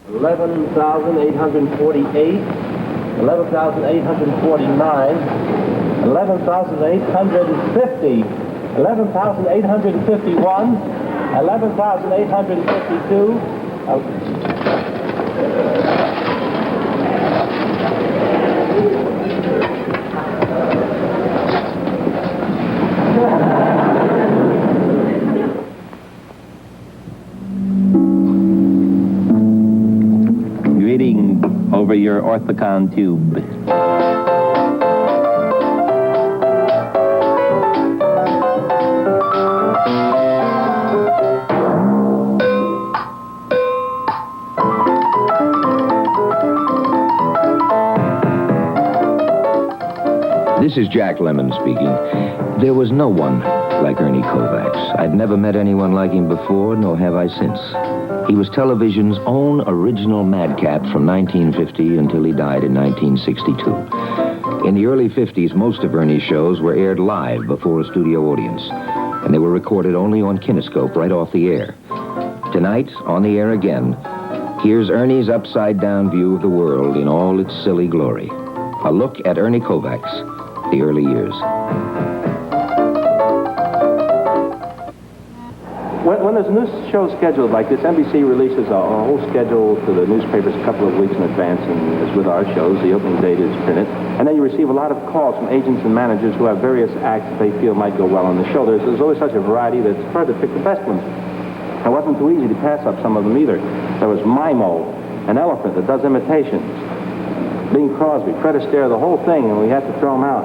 11,848, 11,849, 11,850, 11,851, 11,852. Greeting over your orthicon tube. This is Jack Lemmon speaking. There was no one like Ernie Kovacs. I'd never met anyone like him before, nor have I since. He was television's own original madcap from 1950 until he died in 1962. In the early 50s, most of Ernie's shows were aired live before a studio audience, and they were recorded only on kinescope right off the air. Tonight, on the air again, here's Ernie's upside-down view of the world in all its silly glory. A look at Ernie Kovacs, the early years. When there's a news show scheduled like this, NBC releases a whole schedule to the newspapers a couple of weeks in advance, and as with our shows, the opening date is printed. And then you receive a lot of calls from agents and managers who have various acts that they feel might go well on the show. There's always such a variety that it's hard to pick the best ones. It wasn't too easy to pass up some of them either. There was Mimo, an elephant that does imitations, Bing Crosby, Fred Astaire, the whole thing, and we had to throw him out.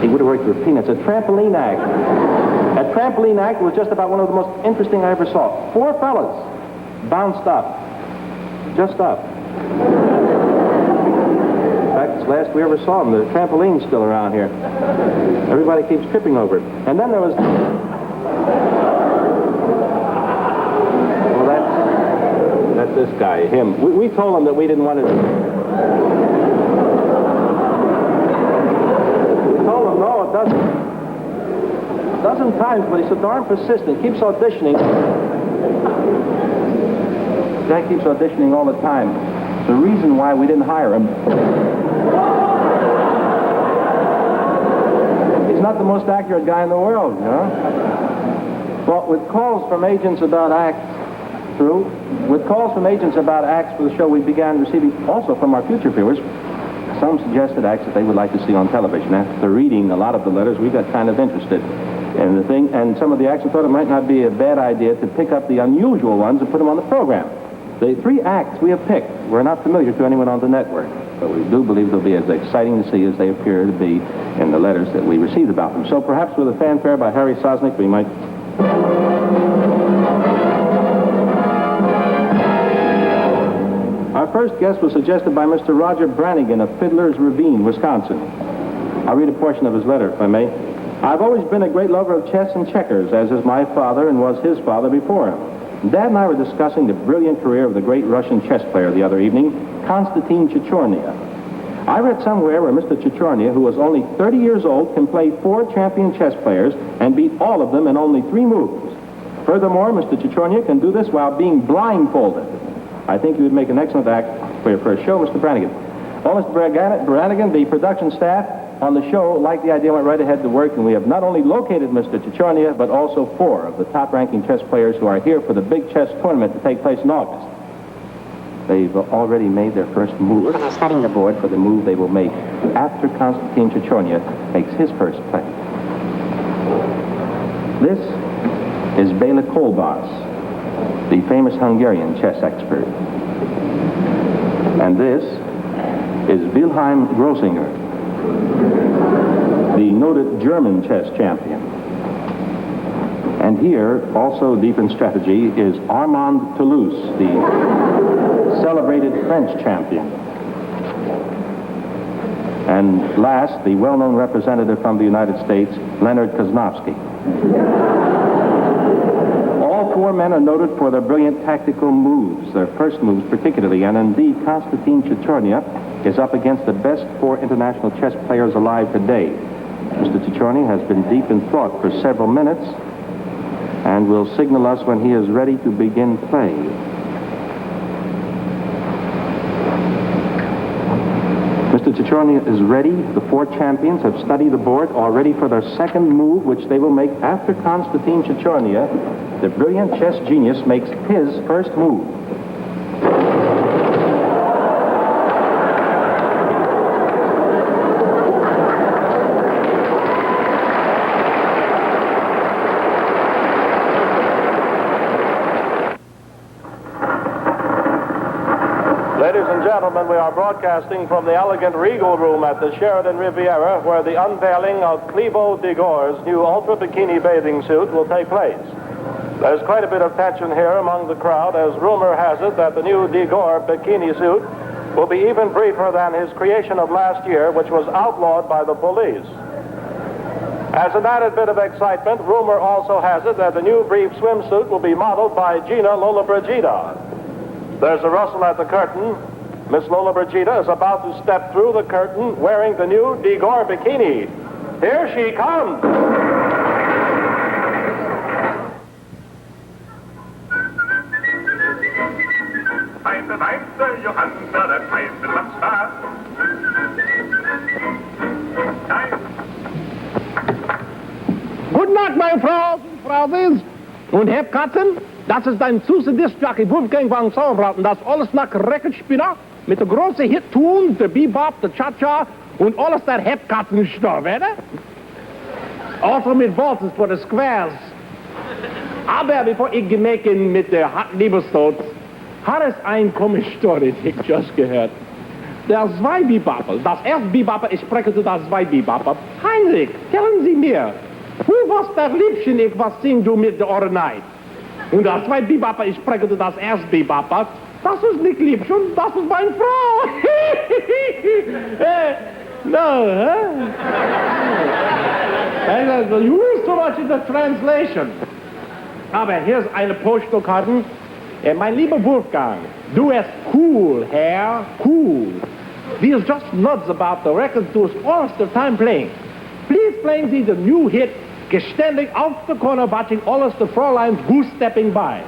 He would have worked for peanuts. A trampoline act. That trampoline act was just about one of the most interesting I ever saw. 4 fellas bounced up. Just up. In fact, it's the last we ever saw them. The trampoline's still around here. Everybody keeps tripping over it. And then there was... Well, that's this guy, him. We told him that we didn't want to... We told him, no, it doesn't. A dozen times, but he's so darn persistent. Keeps auditioning. Jack keeps auditioning all the time. The reason why we didn't hire him. He's not the most accurate guy in the world, you know? Well, with calls from agents about acts for the show, we began receiving also from our future viewers some suggested acts that they would like to see on television. After reading a lot of the letters, we got kind of interested in the thing, and some of the acts we thought it might not be a bad idea to pick up the unusual ones and put them on the program. The 3 acts we have picked were not familiar to anyone on the network, but we do believe they'll be as exciting to see as they appear to be in the letters that we received about them. So perhaps with a fanfare by Harry Sosnick, we might... Our first guest was suggested by Mr. Roger Brannigan of Fiddler's Ravine, Wisconsin. I'll read a portion of his letter, if I may. I've always been a great lover of chess and checkers, as is my father and was his father before him. Dad and I were discussing the brilliant career of the great Russian chess player the other evening, Konstantin Chichornia. I read somewhere where Mr. Chichornia, who was only 30 years old, can play 4 champion chess players and beat all of them in only 3 moves. Furthermore, Mr. Chichornia can do this while being blindfolded. I think you would make an excellent act for your first show, Mr. Brannigan. Well, Mr. Brannigan, the production staff on the show liked the idea, went right ahead to work, and we have not only located Mr. Chichornia, but also 4 of the top-ranking chess players who are here for the big chess tournament to take place in August. They've already made their first move. We're setting the board for the move they will make after Konstantin Chichornia makes his first play. This is Bela Kolbas, the famous Hungarian chess expert. And this is Wilhelm Grosinger, the noted German chess champion. And here, also deep in strategy, is Armand Toulouse, the celebrated French champion. And last, the well-known representative from the United States, Leonard Koznovsky. All 4 men are noted for their brilliant tactical moves, their first moves particularly, and indeed Konstantin Chichornia is up against the best 4 international chess players alive today. Mr. Chichornia has been deep in thought for several minutes and will signal us when he is ready to begin play. Chichornia is ready. The 4 champions have studied the board, all ready for their second move, which they will make after Konstantin Chichornia. The brilliant chess genius makes his first move. Ladies and gentlemen, we are broadcasting from the elegant Regal Room at the Sheraton Riviera, where the unveiling of Clevo Degor's new Ultra Bikini bathing suit will take place. There's quite a bit of tension here among the crowd, as rumor has it that the new Degor bikini suit will be even briefer than his creation of last year, which was outlawed by the police. As an added bit of excitement, rumor also has it that the new brief swimsuit will be modeled by Gina Lollobrigida. There's a rustle at the curtain. Miss Lollobrigida is about to step through the curtain wearing the new Degor bikini. Here she comes. Pfeife, Pfeife, Johanna, der Pfeife macht Spaß. Nein. Guten Nacht, meine Frau, Frauwes und Herr Katzen. Das ist ein Zusatzdiskjockey Wolfgang von Sauerbraten. Das alles nach Reckenspinner mit der großen Hit tun, der Bebop, der Cha-Cha und alles der Hepkatzenstoff, oder? Also mit Waltzes für die Squares. Aber bevor ich gemecken mit der Liebestod, hat es ein komische Story, die ich just gehört. Der zwei Bebopper, das erste Bebopper, ich spreche zu das zwei Bebopper. Heinrich, tellen Sie mir, wo war's der Liebchen, ich was sing du mit der Orenheit? Und das zweite Bebopper, ich spreche zu das erste Bebopper. Das ist nicht Liebchen, das ist meine Frau. No, huh? And you lose so much in the translation. Aber hier ist eine Postkarte. Mein lieber Wolfgang, du hast cool, Herr, cool. We are just nuts about the record to all the time playing. Please play the new hit, geständig auf der Corner, watching alles the Fräuleins goose stepping by.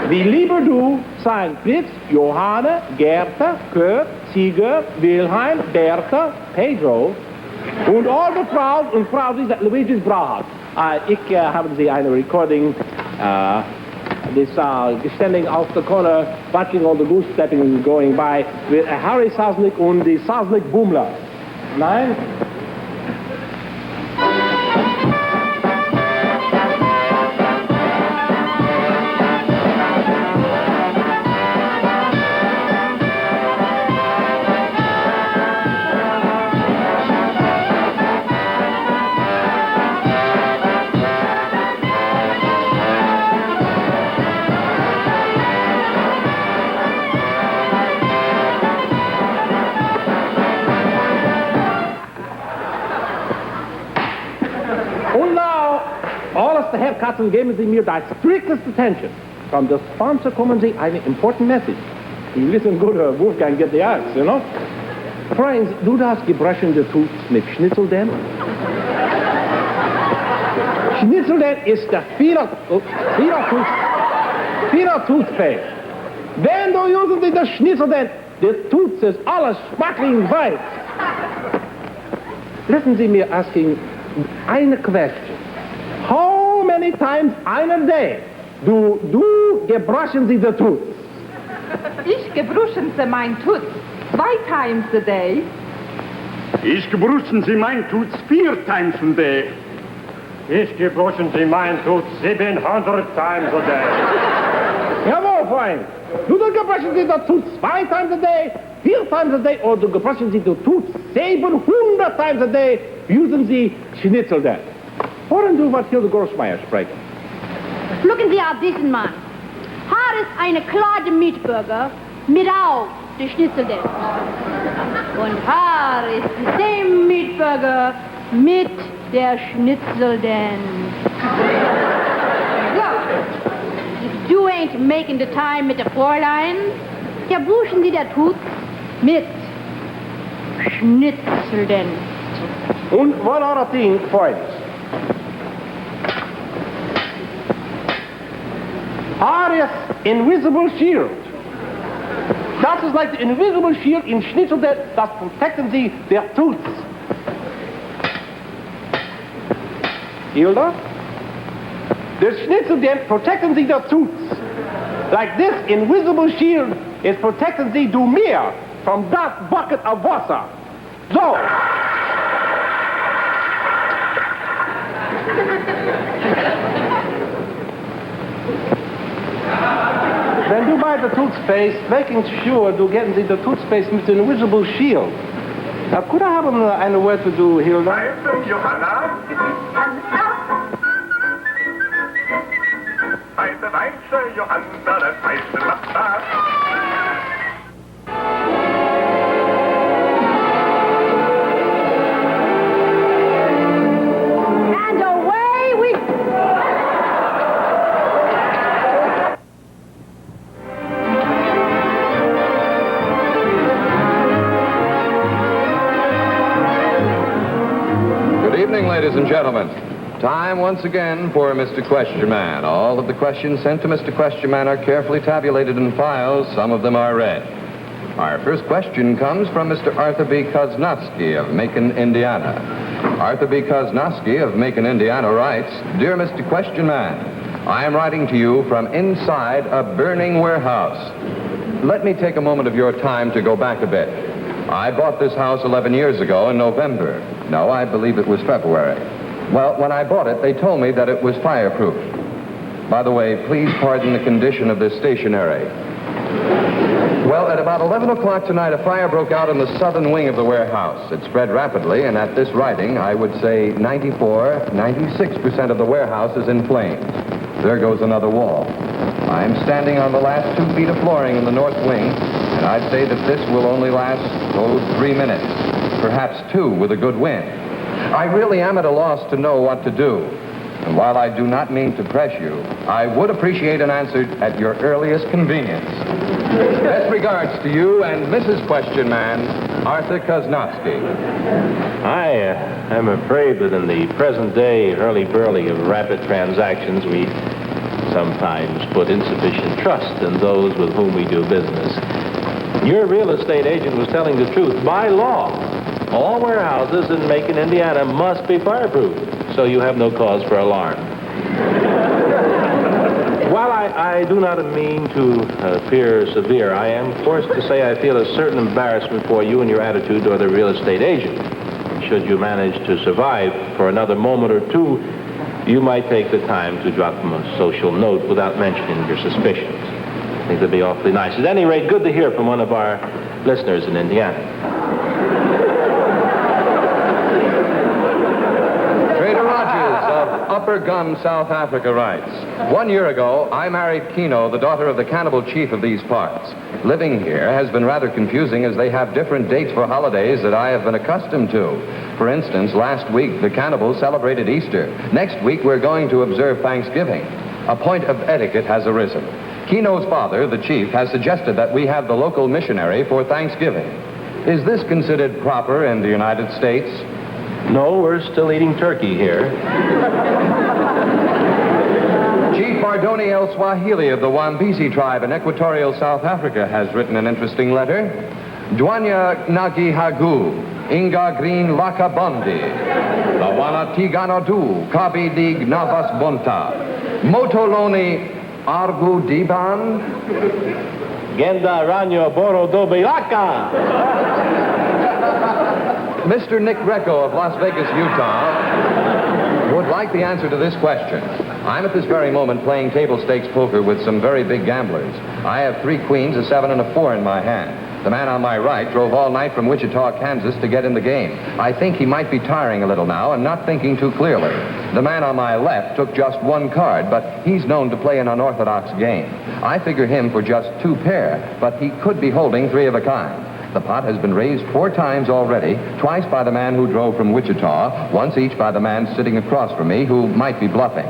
Wie lieber du sein Fritz, Johanne, Gerda, Kurt, Sieger, Wilhelm, Bertha, Pedro und all the Frauen und Frauen, die Luigi's Brau hat. Ich habe sie eine Recording, this geständig auf der Corner, watching all the goose stepping going by with Harry Sasnick und die Sasnick Boomler. Nein? The Herrkatzen geben Sie mir die strictest attention. From the sponsor kommen Sie eine important message. You listen good, Wolfgang, get the axe, you know? Friends, du das gebrechende Tooth mit Schnitzeldent? Schnitzeldent ist der Vierer Toothpaste. Wenn du usen Sie das Schnitzeldent, der Tooth ist alles sparkling weiß. Listen Sie mir asking eine question. How many times in a day du gebruchen Sie the tooth? Ich gebruchen Sie mein Tooth 2 times a day. Ich gebruchen Sie mein Tooth 4 times a day. Ich gebruchen Sie mein Tooth 700 times a day. Jawohl, Freund. Du gebruchen Sie the tooth 2 times a day, 4 times a day, oder du gebruchen Sie the tooth 700 times a day, usen Sie Schnitzeldent. Hören du, was Hilde Grossmeier spricht? Gucken Sie auf diesen Mann. Hier ist eine klare Mietbürger mit auch der Schnitzeldent. Und hier ist der Mietbürger mit der Schnitzeldent. So, du ain't making the time mit der Fräulein. Ja, buschen Sie der Tut mit Schnitzeldent. Und one other thing, Freunde. Here is invisible shield. Das ist like the invisible shield in Schnitzel, das protecten sie der Tooth. Hilda? The Schnitzel, protecten sie der Tooth. Like this invisible shield is protecting thee to mir from that bucket of water. So. When du bei der Toothpaste, making sure du getting the Toothpaste mit dem invisible shield. Now, could I have eine word to do, Hilda? Weiße Johanna. Weiße Johanna, das weiße macht Spaß. And away we... Good evening, ladies and gentlemen. Time once again for Mr. Question Man. All of the questions sent to Mr. Question Man are carefully tabulated in files. Some of them are read. Our first question comes from Mr. Arthur B. Koznowski of Macon, Indiana. Arthur B. Koznowski of Macon, Indiana writes, Dear Mr. Question Man, I am writing to you from inside a burning warehouse. Let me take a moment of your time to go back a bit. I bought this house 11 years ago in November. No, I believe it was February. Well, when I bought it, they told me that it was fireproof. By the way, please pardon the condition of this stationery. Well, at about 11 o'clock tonight, a fire broke out in the southern wing of the warehouse. It spread rapidly, and at this writing, I would say 96% of the warehouse is in flames. There goes another wall. I'm standing on the last 2 feet of flooring in the north wing, and I'd say that this will only last, 3 minutes, perhaps 2 with a good wind. I really am at a loss to know what to do. And while I do not mean to press you, I would appreciate an answer at your earliest convenience. Best regards to you and Mrs. Question Man, Arthur Koznowski. I am afraid that in the present day hurly-burly of rapid transactions, we sometimes put insufficient trust in those with whom we do business. Your real estate agent was telling the truth. By law, all warehouses in Macon, Indiana must be fireproof, so you have no cause for alarm. While I do not mean to appear severe, I am forced to say I feel a certain embarrassment for you and your attitude toward the real estate agent. Should you manage to survive for another moment or two, you might take the time to drop him a social note without mentioning your suspicions. I think that'd be awfully nice. At any rate, good to hear from one of our listeners in Indiana. Upper Gum, South Africa writes, 1 year ago, I married Kino, the daughter of the cannibal chief of these parts. Living here has been rather confusing as they have different dates for holidays that I have been accustomed to. For instance, last week, the cannibals celebrated Easter. Next week, we're going to observe Thanksgiving. A point of etiquette has arisen. Kino's father, the chief, has suggested that we have the local missionary for Thanksgiving. Is this considered proper in the United States? No, we're still eating turkey here. Chief Bardoni El Swahili of the Wambisi tribe in equatorial South Africa has written an interesting letter. Dwanya Nagi Hagu, Inga Green Lakabondi, Lawana Tiganadu, Kabi Dig Navas Bonta, Motoloni Argu Diban, Genda Ranyo Boro Dobeaka. Mr. Nick Greco of Las Vegas, Utah, would like the answer to this question. I'm at this very moment playing table stakes poker with some very big gamblers. I have 3 queens, a 7, and a 4 in my hand. The man on my right drove all night from Wichita, Kansas to get in the game. I think he might be tiring a little now and not thinking too clearly. The man on my left took just 1 card, but he's known to play an unorthodox game. I figure him for just 2 pair, but he could be holding 3 of a kind. The pot has been raised 4 times already, twice by the man who drove from Wichita, once each by the man sitting across from me who might be bluffing.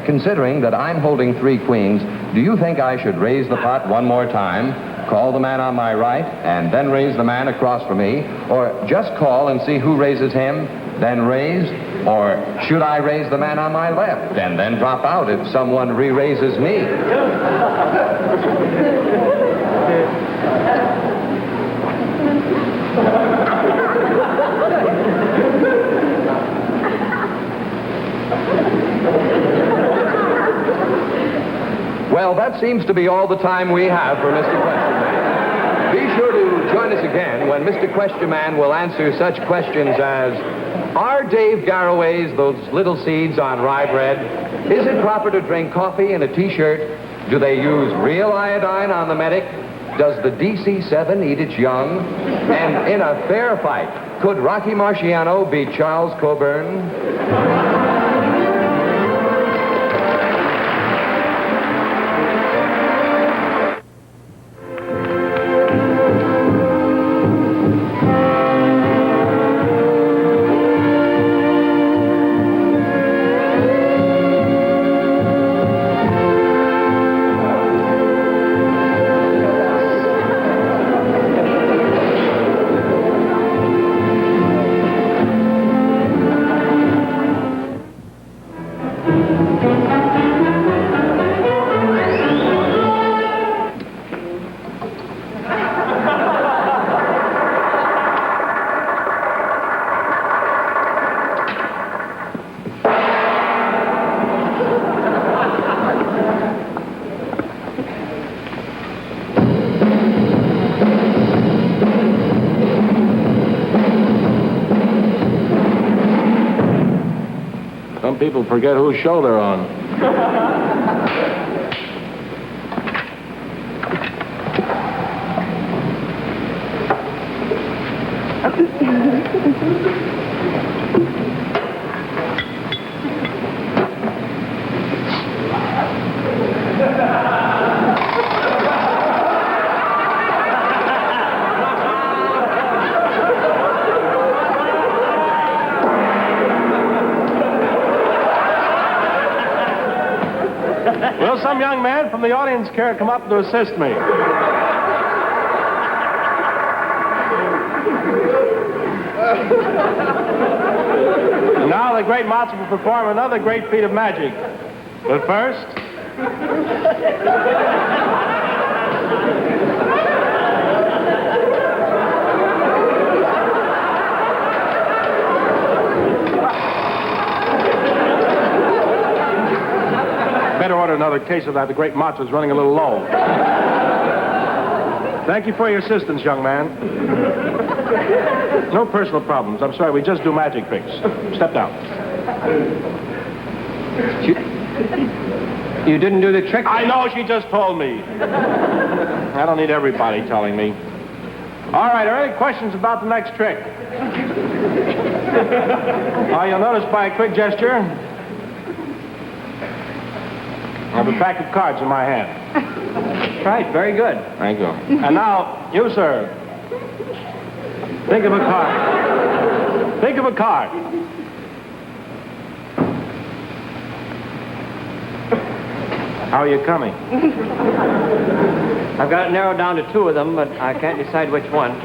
Considering that I'm holding 3 queens, do you think I should raise the pot 1 more time, call the man on my right, and then raise the man across from me, or just call and see who raises him, then raise, or should I raise the man on my left and then drop out if someone re-raises me? that seems to be all the time we have for Mr. Question Man. Be sure to join us again when Mr. Question Man will answer such questions as, are Dave Garraway's those little seeds on rye bread? Is it proper to drink coffee in a T-shirt? Do they use real iodine on the medic? Does the DC-7 eat its young? And in a fair fight, could Rocky Marciano beat Charles Coburn? People forget whose show they're on. Will some young man from the audience care to come up to assist me? And now the Great Matzo will perform another great feat of magic. But first... better order another case of that. The Great Matzo's running a little low. Thank you for your assistance, young man. No personal problems. I'm sorry, we just do magic tricks. Step down. You didn't do the trick? I know, she just told me. I don't need everybody telling me. All right, are there any questions about the next trick? You'll notice by a quick gesture, I have a pack of cards in my hand. Right, very good. Thank you. And now, you, sir. Think of a card. Think of a card. How are you coming? I've got it narrowed down to two of them, but I can't decide which one.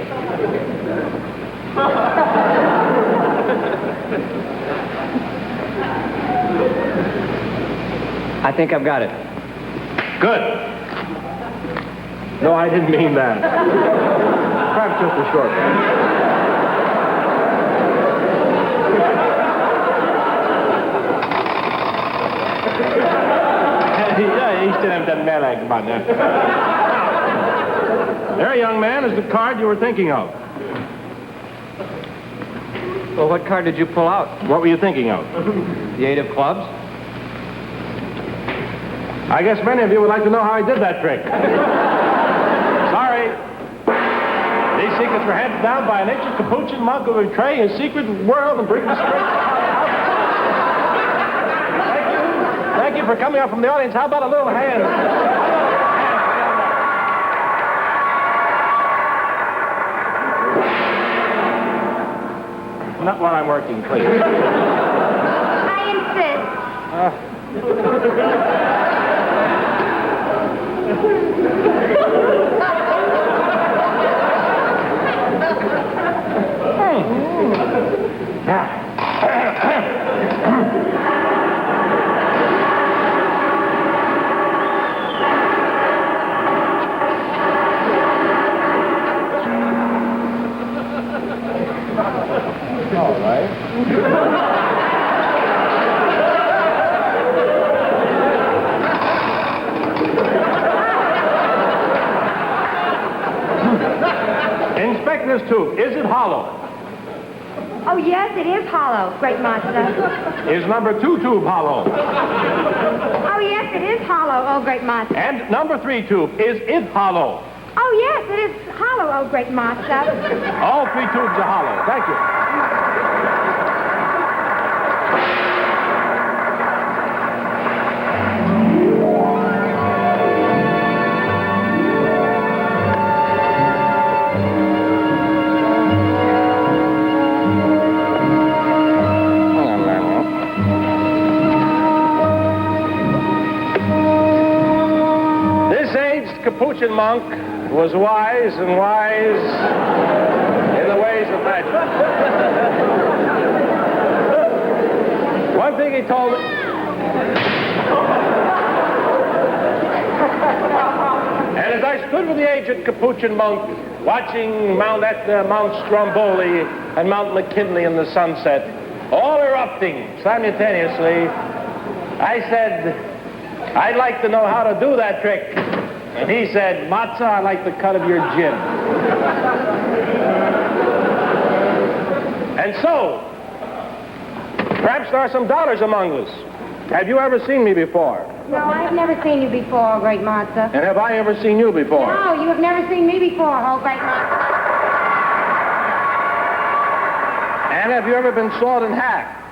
I think I've got it. Good. No, I didn't mean that. Perhaps just a short one. There, young man, is the card you were thinking of. Well, what card did you pull out? What were you thinking of? The 8 of clubs? I guess many of you would like to know how I did that trick. Sorry. These secrets were handed down by an ancient Capuchin monk who would betray his secret world and bring disgrace out. Thank you for coming up from the audience. How about a little hand? Not while I'm working, please. I insist. All right. check this tube. Is it hollow? Oh, yes, it is hollow, Great Matzo. Is number 2 tube hollow? Oh, yes, it is hollow, oh, Great Matzo. And number 3 tube, is it hollow? Oh, yes, it is hollow, oh, Great Matzo. All 3 tubes are hollow. Thank you. Capuchin monk was wise and wise in the ways of magic. One thing he told me. And as I stood with the aged Capuchin monk watching Mount Etna, Mount Stromboli, and Mount McKinley in the sunset, all erupting simultaneously, I said, I'd like to know how to do that trick. And he said, Matzo, I like the cut of your jib. And so, perhaps there are some dollars among us. Have you ever seen me before? No, I've never seen you before, Great Matzo. And have I ever seen you before? No, you have never seen me before, oh, Great Matzo. And have you ever been sawed in half?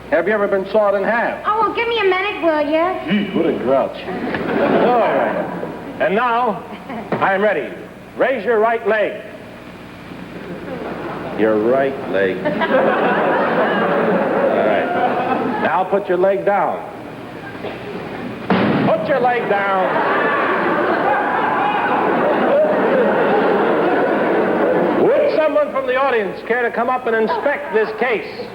Have you ever been sawed in half? Oh, well, give me a minute, will you? Gee, what a grouch. All right. And now, I'm ready. Raise your right leg. Your right leg. All right. Now put your leg down. Put your leg down. Would someone from the audience care to come up and inspect this case?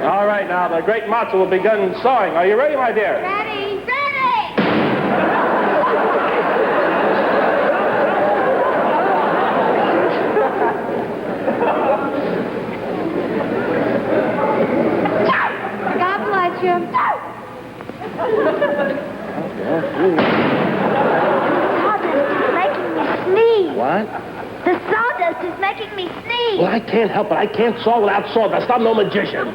All right, now the Great Matzo will begin sawing. Are you ready, my dear? Ready? Ready! God bless you. Making me sneeze. What? The sawdust is making me sneeze. Well, I can't help it. I can't saw without sawdust. I'm no magician.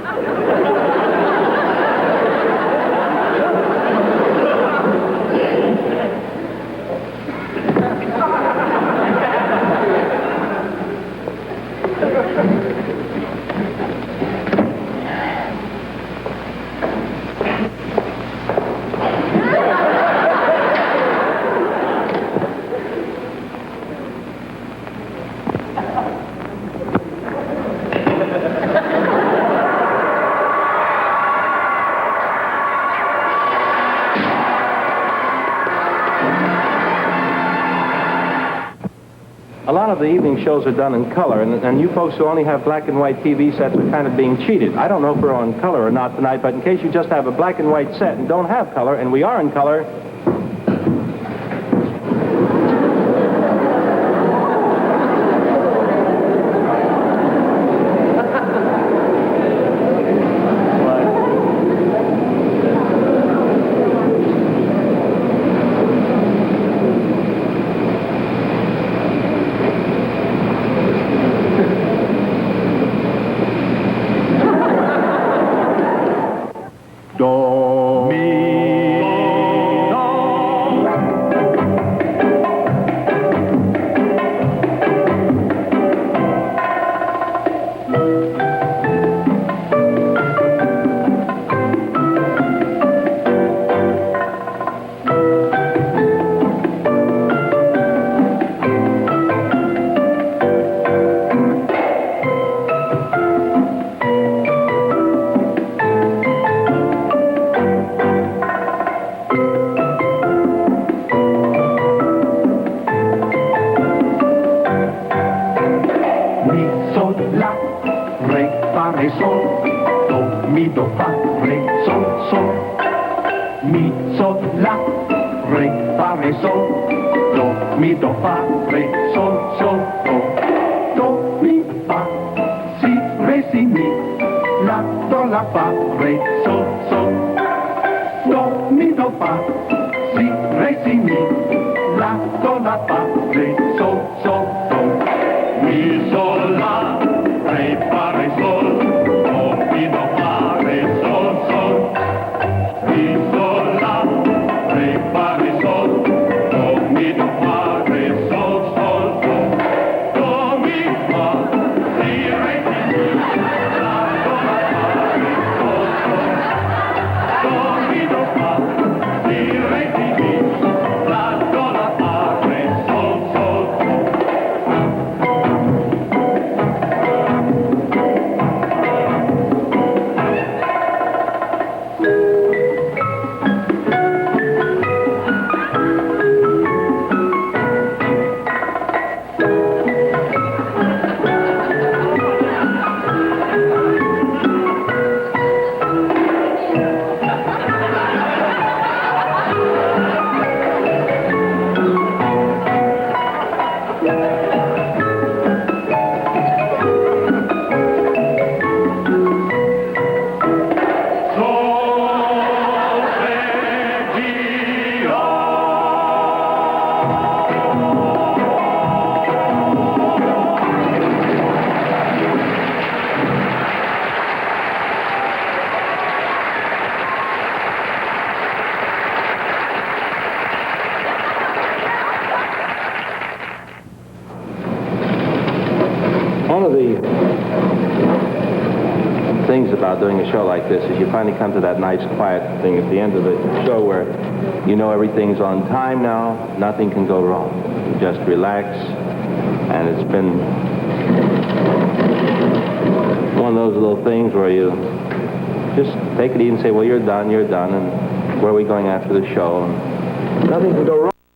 A lot of the evening shows are done in color, and you folks who only have black and white TV sets are kind of being cheated. I don't know if we're on color or not tonight, but in case you just have a black and white set and don't have color, and we are in color, do, mi, do, fa, si, re, si, mi, la, do, la, fa, re, sol, sol, do, mi, sol, la, re, fa, re, sol, do, mi, do, fa, re, sol, sol, mi, sol, la, re, fa, re, sol, do, mi, do, fa, re, sol, sol, do, do, mi, fa, si, re, si, mi, la, do, la, fa, re, sol, sol, do, mi, do, fa, si, re, si, mi, la, do, la, fa, re, sol, sol, do. One of the things about doing a show like this is you finally come to that nice quiet thing at the end of the show where you know everything's on time now, nothing can go wrong. You just relax, and it's been one of those little things where you just take it easy and say, well, you're done, and where are we going after the show? And nothing can go wrong.